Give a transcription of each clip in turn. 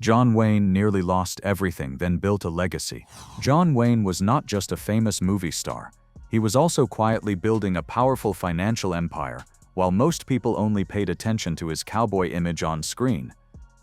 John Wayne nearly lost everything, then built a legacy. John Wayne was not just a famous movie star. He was also quietly building a powerful financial empire, while most people only paid attention to his cowboy image on screen.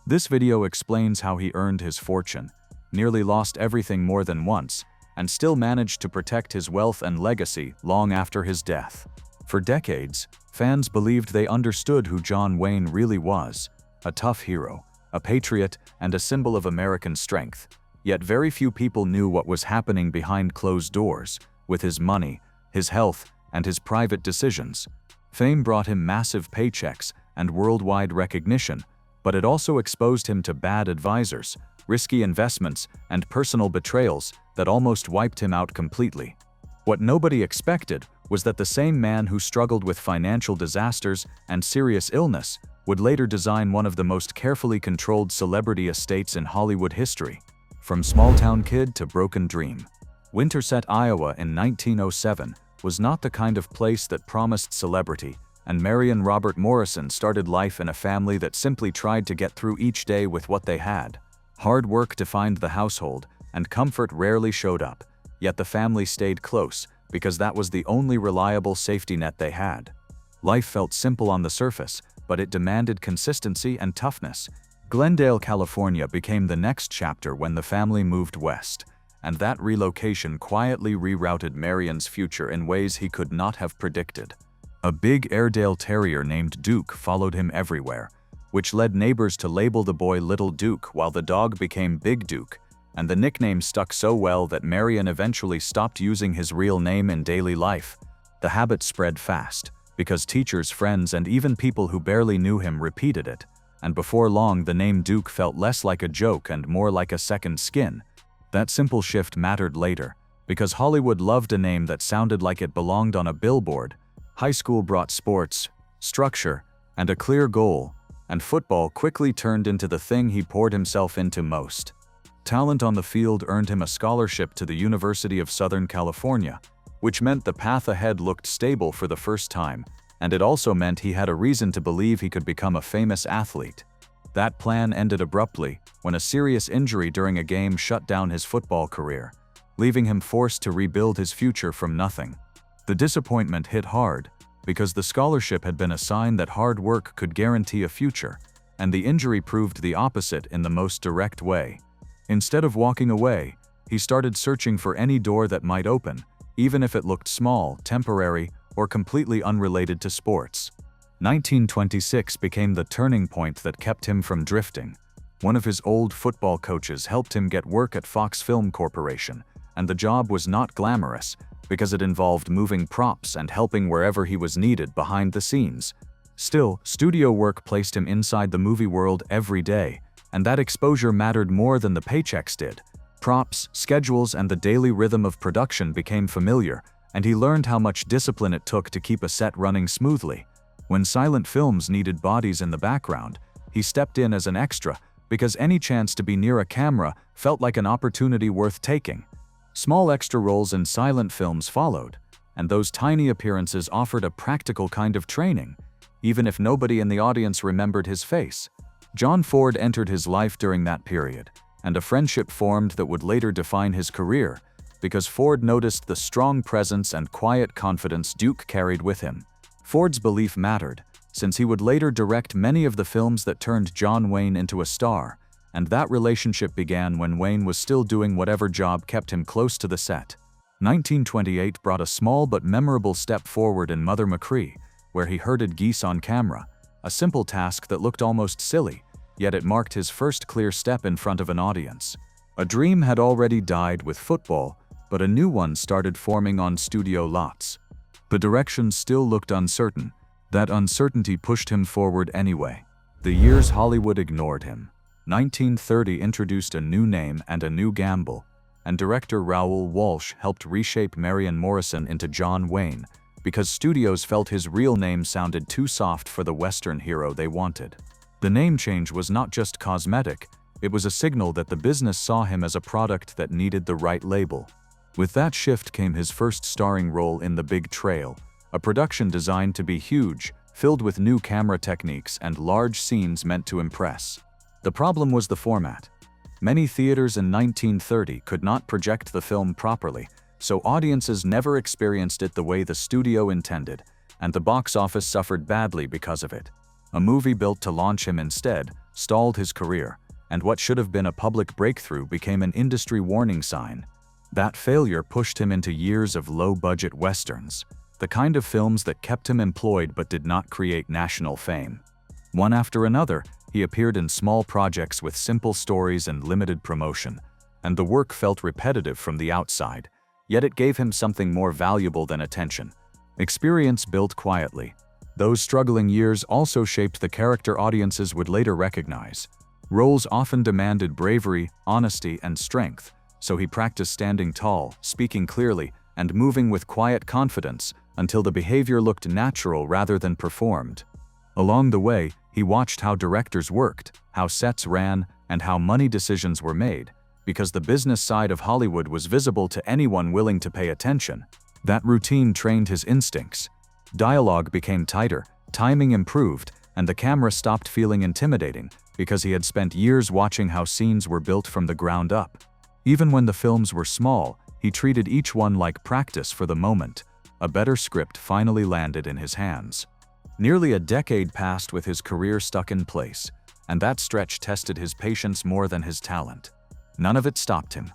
This video explains how he earned his fortune, nearly lost everything more than once, and still managed to protect his wealth and legacy long after his death. For decades, fans believed they understood who John Wayne really was: a tough hero, a patriot, and a symbol of American strength. Yet very few people knew what was happening behind closed doors, with his money, his health, and his private decisions. Fame brought him massive paychecks and worldwide recognition, but it also exposed him to bad advisors, risky investments, and personal betrayals that almost wiped him out completely. What nobody expected was that the same man who struggled with financial disasters and serious illness would later design one of the most carefully controlled celebrity estates in Hollywood history. From small-town kid to broken dream. Winterset, Iowa in 1907 was not the kind of place that promised celebrity, and Mary and Robert Morrison started life in a family that simply tried to get through each day with what they had. Hard work defined the household, and comfort rarely showed up, yet the family stayed close because that was the only reliable safety net they had. Life felt simple on the surface, but it demanded consistency and toughness. Glendale, California became the next chapter when the family moved west, and that relocation quietly rerouted Marion's future in ways he could not have predicted. A big Airedale Terrier named Duke followed him everywhere, which led neighbors to label the boy Little Duke, while the dog became Big Duke, and the nickname stuck so well that Marion eventually stopped using his real name in daily life. The habit spread fast, because teachers, friends, and even people who barely knew him repeated it, and before long the name Duke felt less like a joke and more like a second skin. That simple shift mattered later, because Hollywood loved a name that sounded like it belonged on a billboard. High school brought sports, structure, and a clear goal, and football quickly turned into the thing he poured himself into most. Talent on the field earned him a scholarship to the University of Southern California, which meant the path ahead looked stable for the first time, and it also meant he had a reason to believe he could become a famous athlete. That plan ended abruptly when a serious injury during a game shut down his football career, leaving him forced to rebuild his future from nothing. The disappointment hit hard, because the scholarship had been a sign that hard work could guarantee a future, and the injury proved the opposite in the most direct way. Instead of walking away, he started searching for any door that might open, even if it looked small, temporary, or completely unrelated to sports. 1926 became the turning point that kept him from drifting. One of his old football coaches helped him get work at Fox Film Corporation, and the job was not glamorous, because it involved moving props and helping wherever he was needed behind the scenes. Still, studio work placed him inside the movie world every day, and that exposure mattered more than the paychecks did. Props, schedules, and the daily rhythm of production became familiar, and he learned how much discipline it took to keep a set running smoothly. When silent films needed bodies in the background, he stepped in as an extra, because any chance to be near a camera felt like an opportunity worth taking. Small extra roles in silent films followed, and those tiny appearances offered a practical kind of training, even if nobody in the audience remembered his face. John Ford entered his life during that period, and a friendship formed that would later define his career, because Ford noticed the strong presence and quiet confidence Duke carried with him. Ford's belief mattered, since he would later direct many of the films that turned John Wayne into a star, and that relationship began when Wayne was still doing whatever job kept him close to the set. 1928 brought a small but memorable step forward in Mother McCree, where he herded geese on camera, a simple task that looked almost silly, yet it marked his first clear step in front of an audience. A dream had already died with football, but a new one started forming on studio lots. The direction still looked uncertain. That uncertainty pushed him forward anyway. The years Hollywood ignored him. 1930 introduced a new name and a new gamble, and director Raoul Walsh helped reshape Marion Morrison into John Wayne, because studios felt his real name sounded too soft for the Western hero they wanted. The name change was not just cosmetic, it was a signal that the business saw him as a product that needed the right label. With that shift came his first starring role in The Big Trail, a production designed to be huge, filled with new camera techniques and large scenes meant to impress. The problem was the format. Many theaters in 1930 could not project the film properly, so audiences never experienced it the way the studio intended, and the box office suffered badly because of it. A movie built to launch him instead stalled his career, and what should have been a public breakthrough became an industry warning sign. That failure pushed him into years of low-budget westerns, the kind of films that kept him employed but did not create national fame. One after another, he appeared in small projects with simple stories and limited promotion, and the work felt repetitive from the outside, yet it gave him something more valuable than attention: experience built quietly. Those struggling years also shaped the character audiences would later recognize. Roles often demanded bravery, honesty, and strength, so he practiced standing tall, speaking clearly, and moving with quiet confidence until the behavior looked natural rather than performed. Along the way, he watched how directors worked, how sets ran, and how money decisions were made, because the business side of Hollywood was visible to anyone willing to pay attention. That routine trained his instincts. Dialogue became tighter, timing improved, and the camera stopped feeling intimidating because he had spent years watching how scenes were built from the ground up. Even when the films were small, he treated each one like practice for the moment. A better script finally landed in his hands. Nearly a decade passed with his career stuck in place, and that stretch tested his patience more than his talent. None of it stopped him.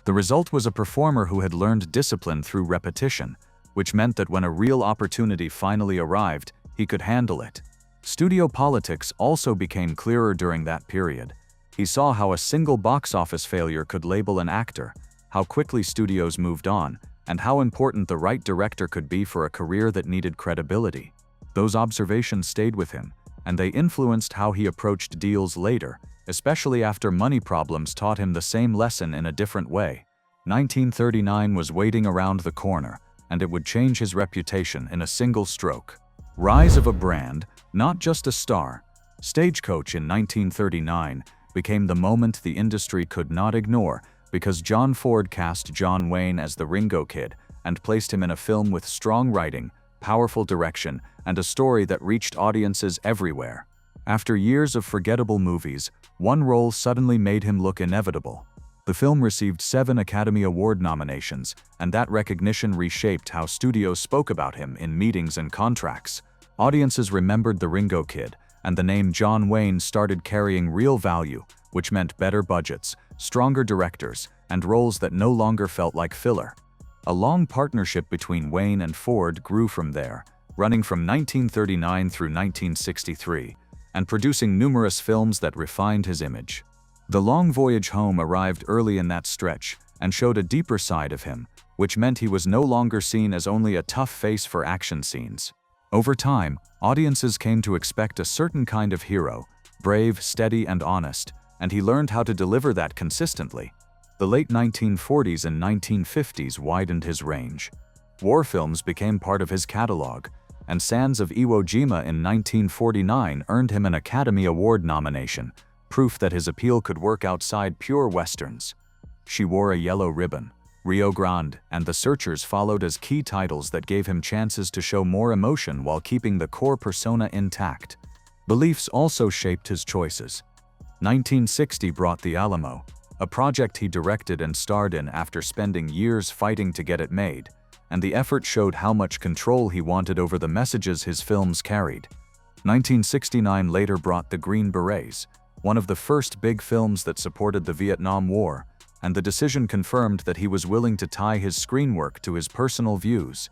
The result was a performer who had learned discipline through repetition, which meant that when a real opportunity finally arrived, he could handle it. Studio politics also became clearer during that period. He saw how a single box office failure could label an actor, how quickly studios moved on, and how important the right director could be for a career that needed credibility. Those observations stayed with him, and they influenced how he approached deals later, especially after money problems taught him the same lesson in a different way. 1939 was waiting around the corner, and it would change his reputation in a single stroke. Rise of a brand, not just a star. Stagecoach in 1939 became the moment the industry could not ignore because John Ford cast John Wayne as the Ringo Kid and placed him in a film with strong writing, powerful direction, and a story that reached audiences everywhere. After years of forgettable movies, one role suddenly made him look inevitable. The film received 7 Academy Award nominations, and that recognition reshaped how studios spoke about him in meetings and contracts. Audiences remembered the Ringo Kid, and the name John Wayne started carrying real value, which meant better budgets, stronger directors, and roles that no longer felt like filler. A long partnership between Wayne and Ford grew from there, running from 1939 through 1963, and producing numerous films that refined his image. The Long Voyage Home arrived early in that stretch and showed a deeper side of him, which meant he was no longer seen as only a tough face for action scenes. Over time, audiences came to expect a certain kind of hero, brave, steady, and honest, and he learned how to deliver that consistently. The late 1940s and 1950s widened his range. War films became part of his catalog, and Sands of Iwo Jima in 1949 earned him an Academy Award nomination, proof that his appeal could work outside pure westerns. She Wore a Yellow Ribbon, Rio Grande, and The Searchers followed as key titles that gave him chances to show more emotion while keeping the core persona intact. Beliefs also shaped his choices. 1960 brought The Alamo, a project he directed and starred in after spending years fighting to get it made, and the effort showed how much control he wanted over the messages his films carried. 1969 later brought The Green Berets, one of the first big films that supported the Vietnam War, and the decision confirmed that he was willing to tie his screen work to his personal views.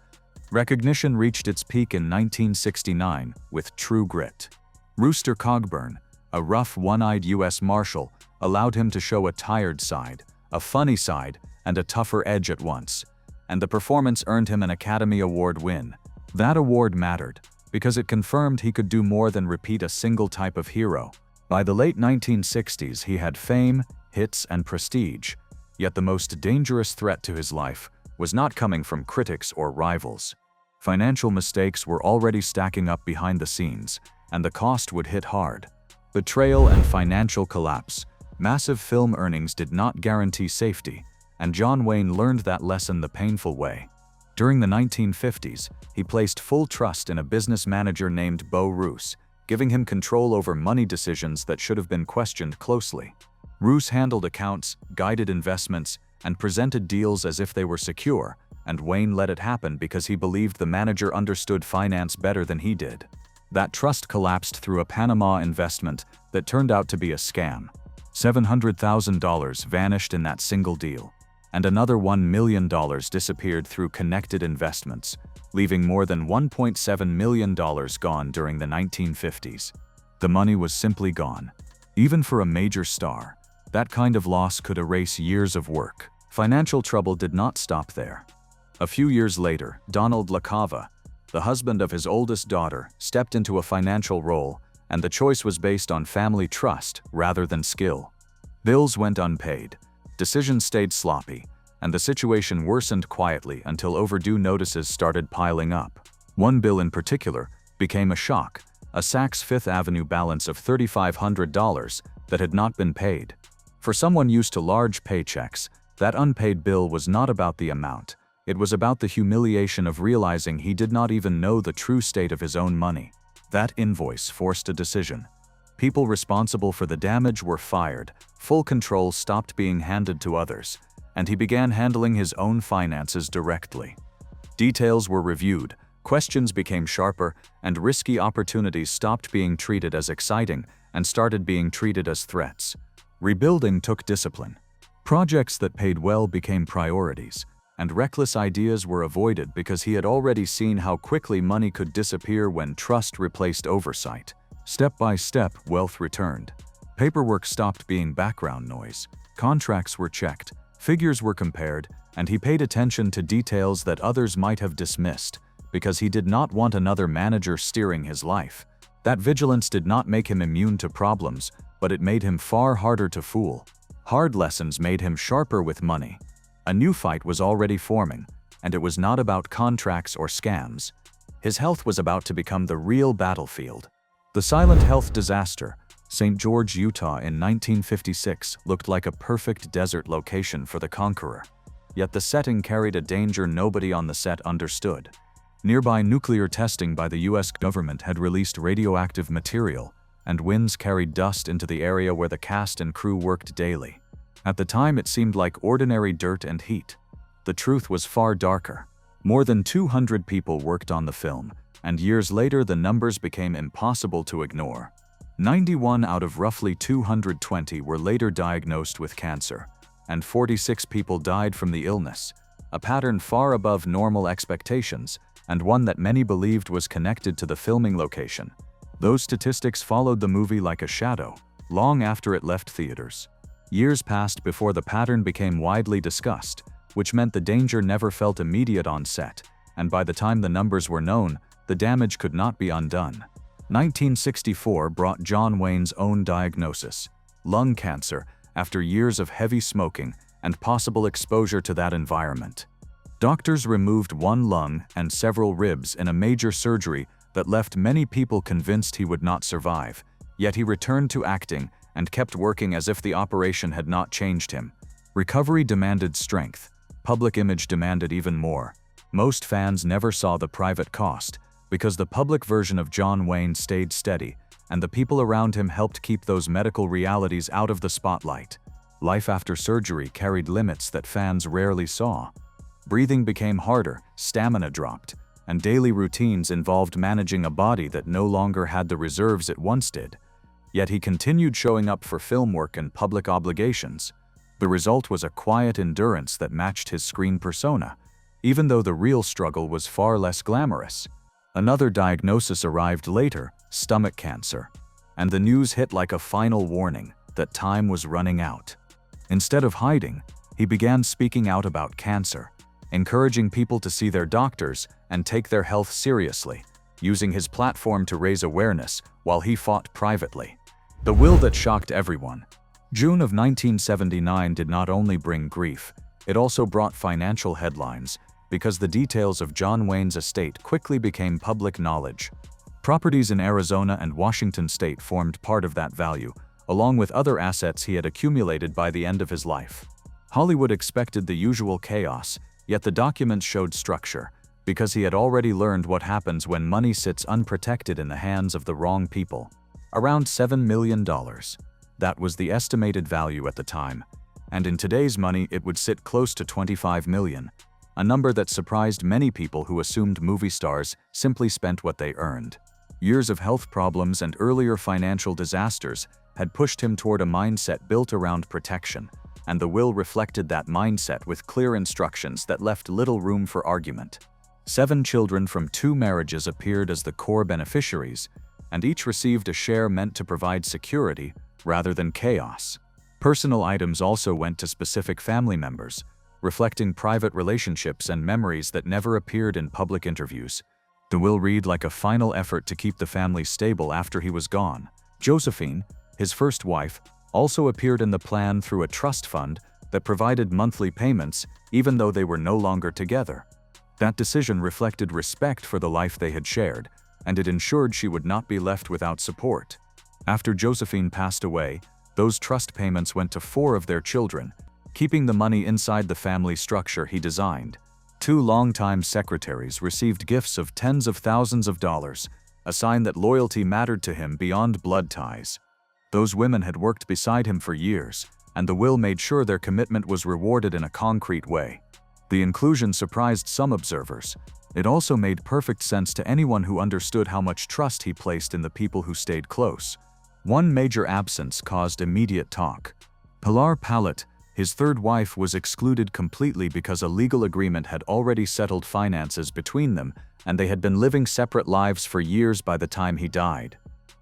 Recognition reached its peak in 1969 with True Grit. Rooster Cogburn, a rough, one-eyed U.S. Marshal, allowed him to show a tired side, a funny side, and a tougher edge at once, and the performance earned him an Academy Award win. That award mattered, because it confirmed he could do more than repeat a single type of hero. By the late 1960s, he had fame, hits, and prestige, yet the most dangerous threat to his life was not coming from critics or rivals. Financial mistakes were already stacking up behind the scenes, and the cost would hit hard. Betrayal and financial collapse. Massive film earnings did not guarantee safety, and John Wayne learned that lesson the painful way. During the 1950s, he placed full trust in a business manager named Bo Roos, giving him control over money decisions that should have been questioned closely. Roos handled accounts, guided investments, and presented deals as if they were secure, and Wayne let it happen because he believed the manager understood finance better than he did. That trust collapsed through a Panama investment that turned out to be a scam. $700,000 vanished in that single deal, and another $1 million disappeared through connected investments, leaving more than $1.7 million gone during the 1950s. The money was simply gone. Even for a major star, that kind of loss could erase years of work. Financial trouble did not stop there. A few years later, Donald LaCava, the husband of his oldest daughter, stepped into a financial role, and the choice was based on family trust rather than skill. Bills went unpaid, decisions stayed sloppy, and the situation worsened quietly until overdue notices started piling up. One bill in particular became a shock, a Saks Fifth Avenue balance of $3,500 that had not been paid. For someone used to large paychecks, that unpaid bill was not about the amount. It was about the humiliation of realizing he did not even know the true state of his own money. That invoice forced a decision. People responsible for the damage were fired, full control stopped being handed to others, and he began handling his own finances directly. Details were reviewed, questions became sharper, and risky opportunities stopped being treated as exciting and started being treated as threats. Rebuilding took discipline. Projects that paid well became priorities, and reckless ideas were avoided because he had already seen how quickly money could disappear when trust replaced oversight. Step by step, wealth returned. Paperwork stopped being background noise. Contracts were checked, figures were compared, and he paid attention to details that others might have dismissed, because he did not want another manager steering his life. That vigilance did not make him immune to problems, but it made him far harder to fool. Hard lessons made him sharper with money. A new fight was already forming, and it was not about contracts or scams. His health was about to become the real battlefield. The silent health disaster, St. George, Utah in 1956, looked like a perfect desert location for the Conqueror. Yet the setting carried a danger nobody on the set understood. Nearby nuclear testing by the US government had released radioactive material, and winds carried dust into the area where the cast and crew worked daily. At the time, it seemed like ordinary dirt and heat. The truth was far darker. More than 200 people worked on the film, and years later the numbers became impossible to ignore. 91 out of roughly 220 were later diagnosed with cancer, and 46 people died from the illness, a pattern far above normal expectations, and one that many believed was connected to the filming location. Those statistics followed the movie like a shadow, long after it left theaters. Years passed before the pattern became widely discussed, which meant the danger never felt immediate on set, and by the time the numbers were known, the damage could not be undone. 1964 brought John Wayne's own diagnosis: lung cancer, after years of heavy smoking and possible exposure to that environment. Doctors removed one lung and several ribs in a major surgery that left many people convinced he would not survive, yet he returned to acting and kept working as if the operation had not changed him. Recovery demanded strength. Public image demanded even more. Most fans never saw the private cost, because the public version of John Wayne stayed steady, and the people around him helped keep those medical realities out of the spotlight. Life after surgery carried limits that fans rarely saw. Breathing became harder, stamina dropped, and daily routines involved managing a body that no longer had the reserves it once did. Yet he continued showing up for film work and public obligations. The result was a quiet endurance that matched his screen persona, even though the real struggle was far less glamorous. Another diagnosis arrived later: stomach cancer, and the news hit like a final warning that time was running out. Instead of hiding, he began speaking out about cancer, encouraging people to see their doctors and take their health seriously, using his platform to raise awareness while he fought privately. The will that shocked everyone. June of 1979 did not only bring grief, it also brought financial headlines, because the details of John Wayne's estate quickly became public knowledge. Properties in Arizona and Washington state formed part of that value, along with other assets he had accumulated by the end of his life. Hollywood expected the usual chaos, yet the documents showed structure. because he had already learned what happens when money sits unprotected in the hands of the wrong people. Around $7 million. That was the estimated value at the time, and in today's money it would sit close to $25 million, a number that surprised many people who assumed movie stars simply spent what they earned. Years of health problems and earlier financial disasters had pushed him toward a mindset built around protection, and the will reflected that mindset with clear instructions that left little room for argument. 7 children from 2 marriages appeared as the core beneficiaries, and each received a share meant to provide security rather than chaos. Personal items also went to specific family members, reflecting private relationships and memories that never appeared in public interviews. The will read like a final effort to keep the family stable after he was gone. Josephine, his first wife, also appeared in the plan through a trust fund that provided monthly payments even though they were no longer together. That decision reflected respect for the life they had shared, and it ensured she would not be left without support. After Josephine passed away, those trust payments went to 4 of their children, keeping the money inside the family structure he designed. 2 longtime secretaries received gifts of tens of thousands of dollars, a sign that loyalty mattered to him beyond blood ties. Those women had worked beside him for years, and the will made sure their commitment was rewarded in a concrete way. The inclusion surprised some observers. It also made perfect sense to anyone who understood how much trust he placed in the people who stayed close. One major absence caused immediate talk. Pilar Pallet, his third wife, was excluded completely because a legal agreement had already settled finances between them, and they had been living separate lives for years by the time he died.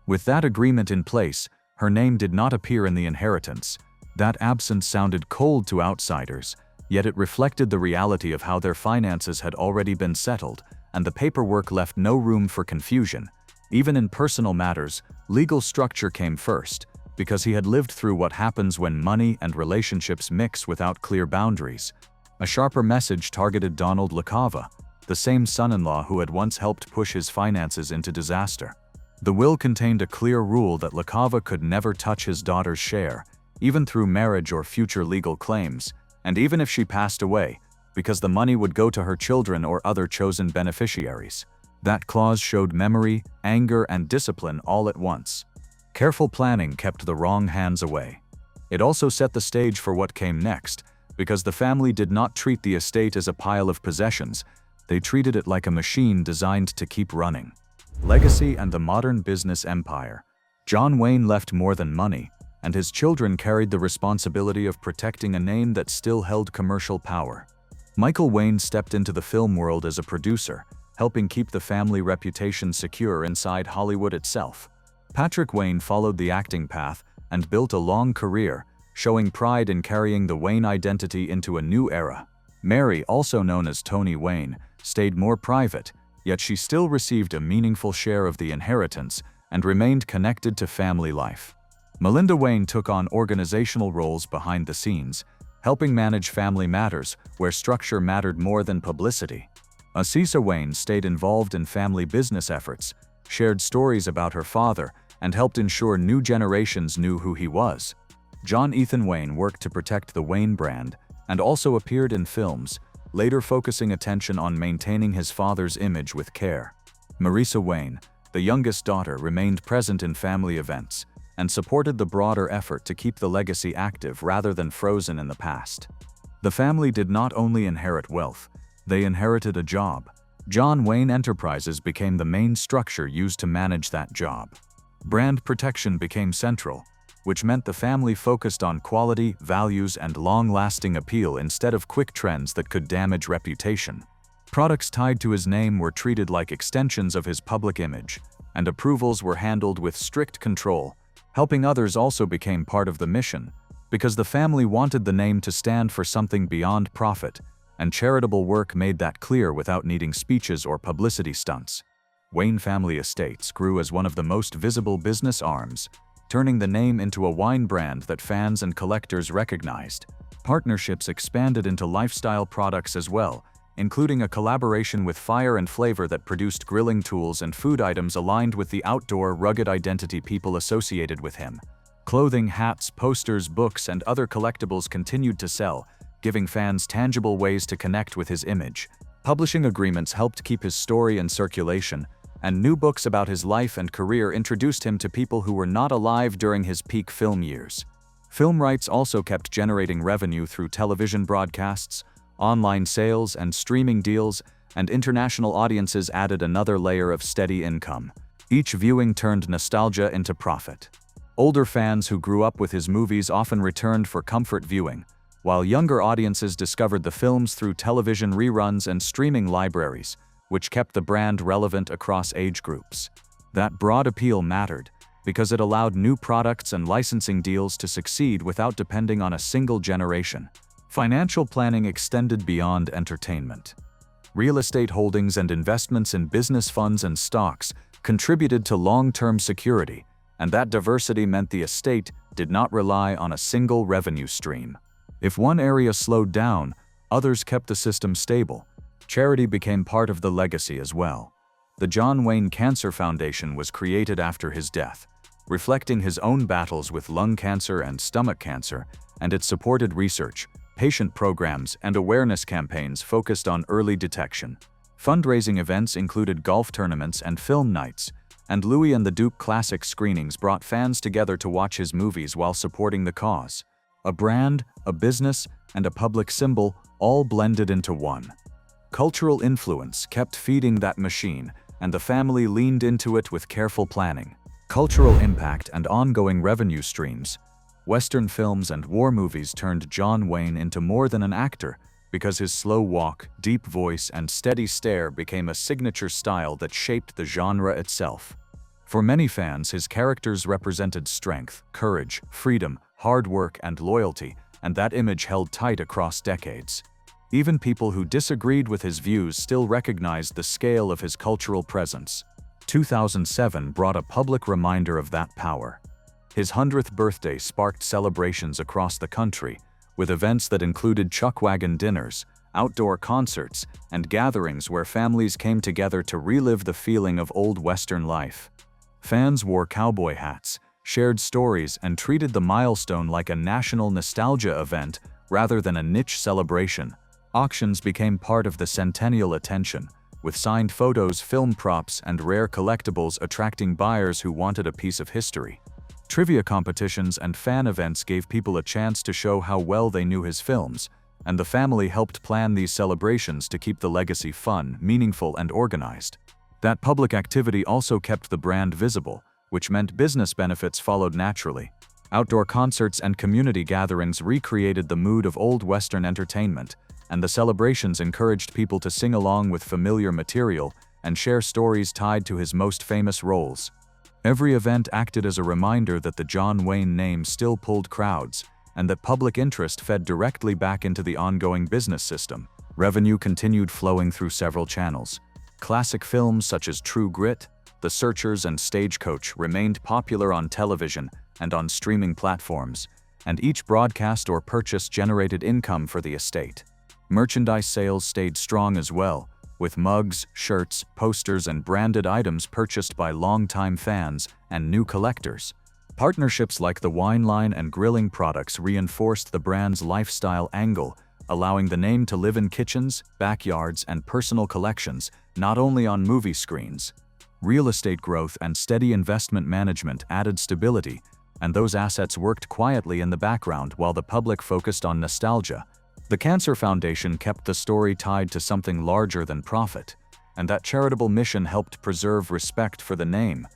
With that agreement in place, her name did not appear in the inheritance. That absence sounded cold to outsiders, yet it reflected the reality of how their finances had already been settled, and the paperwork left no room for confusion. Even in personal matters, legal structure came first, because he had lived through what happens when money and relationships mix without clear boundaries. A sharper message targeted Donald LaCava, the same son-in-law who had once helped push his finances into disaster. The will contained a clear rule that LaCava could never touch his daughter's share, even through marriage or future legal claims, and even if she passed away, because the money would go to her children or other chosen beneficiaries. That clause showed memory, anger, and discipline all at once. Careful planning kept the wrong hands away. It also set the stage for what came next, because the family did not treat the estate as a pile of possessions. They treated it like a machine designed to keep running. Legacy and the modern business empire. John Wayne left more than money, and his children carried the responsibility of protecting a name that still held commercial power. Michael Wayne stepped into the film world as a producer, helping keep the family reputation secure inside Hollywood itself. Patrick Wayne followed the acting path and built a long career, showing pride in carrying the Wayne identity into a new era. Mary, also known as Toni Wayne, stayed more private, yet she still received a meaningful share of the inheritance and remained connected to family life. Melinda Wayne took on organizational roles behind the scenes, helping manage family matters where structure mattered more than publicity. Asisa Wayne stayed involved in family business efforts, shared stories about her father, and helped ensure new generations knew who he was. John Ethan Wayne worked to protect the Wayne brand and also appeared in films, later focusing attention on maintaining his father's image with care. Marisa Wayne, the youngest daughter, remained present in family events and supported the broader effort to keep the legacy active rather than frozen in the past. The family did not only inherit wealth, they inherited a job. John Wayne Enterprises became the main structure used to manage that job. Brand protection became central, which meant the family focused on quality, values, and long-lasting appeal instead of quick trends that could damage reputation. Products tied to his name were treated like extensions of his public image, and approvals were handled with strict control. Helping others also became part of the mission, because the family wanted the name to stand for something beyond profit, and charitable work made that clear without needing speeches or publicity stunts. Wayne Family Estates grew as one of the most visible business arms, turning the name into a wine brand that fans and collectors recognized. Partnerships expanded into lifestyle products as well, including a collaboration with Fire and Flavor that produced grilling tools and food items aligned with the outdoor, rugged identity people associated with him. Clothing, hats, posters, books, and other collectibles continued to sell, giving fans tangible ways to connect with his image. Publishing agreements helped keep his story in circulation, and new books about his life and career introduced him to people who were not alive during his peak film years. Film rights also kept generating revenue through television broadcasts, online sales and streaming deals, and international audiences added another layer of steady income. Each viewing turned nostalgia into profit. Older fans who grew up with his movies often returned for comfort viewing, while younger audiences discovered the films through television reruns and streaming libraries, which kept the brand relevant across age groups. That broad appeal mattered, because it allowed new products and licensing deals to succeed without depending on a single generation. Financial planning extended beyond entertainment. Real estate holdings and investments in business funds and stocks contributed to long-term security, and that diversity meant the estate did not rely on a single revenue stream. If one area slowed down, others kept the system stable. Charity became part of the legacy as well. The John Wayne Cancer Foundation was created after his death, reflecting his own battles with lung cancer and stomach cancer, and it supported research, patient programs, and awareness campaigns focused on early detection. Fundraising events included golf tournaments and film nights, and Louis and the Duke classic screenings brought fans together to watch his movies while supporting the cause. A brand, a business, and a public symbol all blended into one. Cultural influence kept feeding that machine, and the family leaned into it with careful planning. Cultural impact and ongoing revenue streams. Western films and war movies turned John Wayne into more than an actor, because his slow walk, deep voice, and steady stare became a signature style that shaped the genre itself. For many fans, his characters represented strength, courage, freedom, hard work, and loyalty, and that image held tight across decades. Even people who disagreed with his views still recognized the scale of his cultural presence. 2007 brought a public reminder of that power. His 100th birthday sparked celebrations across the country, with events that included chuckwagon dinners, outdoor concerts, and gatherings where families came together to relive the feeling of old Western life. Fans wore cowboy hats, shared stories, and treated the milestone like a national nostalgia event rather than a niche celebration. Auctions became part of the centennial attention, with signed photos, film props, and rare collectibles attracting buyers who wanted a piece of history. Trivia competitions and fan events gave people a chance to show how well they knew his films, and the family helped plan these celebrations to keep the legacy fun, meaningful, and organized. That public activity also kept the brand visible, which meant business benefits followed naturally. Outdoor concerts and community gatherings recreated the mood of old Western entertainment, and the celebrations encouraged people to sing along with familiar material and share stories tied to his most famous roles. Every event acted as a reminder that the John Wayne name still pulled crowds, and that public interest fed directly back into the ongoing business system. Revenue continued flowing through several channels. Classic films such as True Grit, The Searchers, and Stagecoach remained popular on television and on streaming platforms, and each broadcast or purchase generated income for the estate. Merchandise sales stayed strong as well, with mugs, shirts, posters, and branded items purchased by longtime fans and new collectors. Partnerships like the wine line and grilling products reinforced the brand's lifestyle angle, allowing the name to live in kitchens, backyards, and personal collections, not only on movie screens. Real estate growth and steady investment management added stability, and those assets worked quietly in the background while the public focused on nostalgia. The Cancer Foundation kept the story tied to something larger than profit, and that charitable mission helped preserve respect for the name.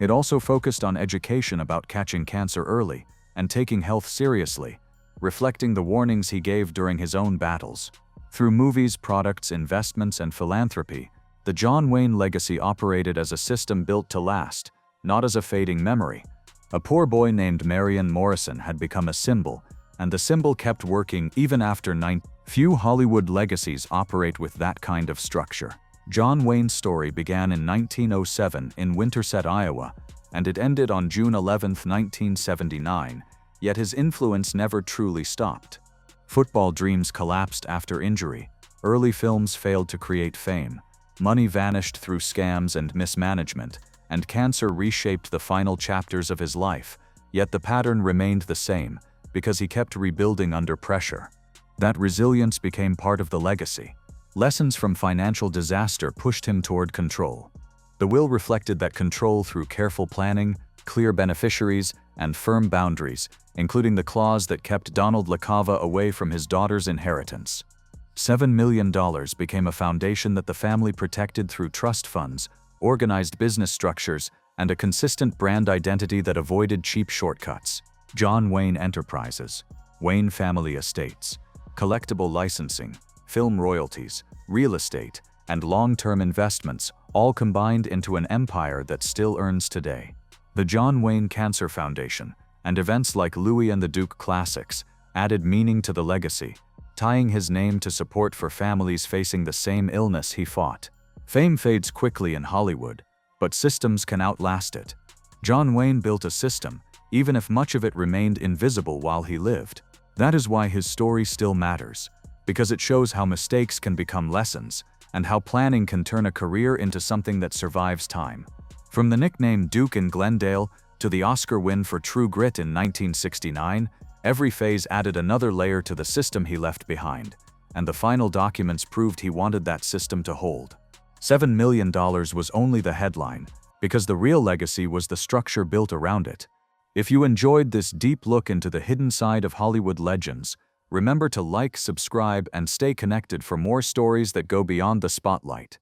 It also focused on education about catching cancer early and taking health seriously, reflecting the warnings he gave during his own battles. Through movies, products, investments, and philanthropy, the John Wayne legacy operated as a system built to last, not as a fading memory. A poor boy named Marion Morrison had become a symbol, and the symbol kept working even after Few Hollywood legacies operate with that kind of structure. John Wayne's story began in 1907 in Winterset, Iowa, and it ended on June 11, 1979, yet his influence never truly stopped. Football dreams collapsed after injury, early films failed to create fame, money vanished through scams and mismanagement, and cancer reshaped the final chapters of his life, yet the pattern remained the same, because he kept rebuilding under pressure. That resilience became part of the legacy. Lessons from financial disaster pushed him toward control. The will reflected that control through careful planning, clear beneficiaries, and firm boundaries, including the clause that kept Donald LaCava away from his daughter's inheritance. $7 million became a foundation that the family protected through trust funds, organized business structures, and a consistent brand identity that avoided cheap shortcuts. John Wayne Enterprises, Wayne Family Estates, collectible licensing, film royalties, real estate, and long-term investments all combined into an empire that still earns today. The John Wayne Cancer Foundation and events like Louis and the Duke Classics added meaning to the legacy, tying his name to support for families facing the same illness he fought. Fame fades quickly in Hollywood, but systems can outlast it. John Wayne built a system, even if much of it remained invisible while he lived. That is why his story still matters, because it shows how mistakes can become lessons, and how planning can turn a career into something that survives time. From the nickname Duke in Glendale to the Oscar win for True Grit in 1969, every phase added another layer to the system he left behind, and the final documents proved he wanted that system to hold. $7 million was only the headline, because the real legacy was the structure built around it. If you enjoyed this deep look into the hidden side of Hollywood legends, remember to like, subscribe, and stay connected for more stories that go beyond the spotlight.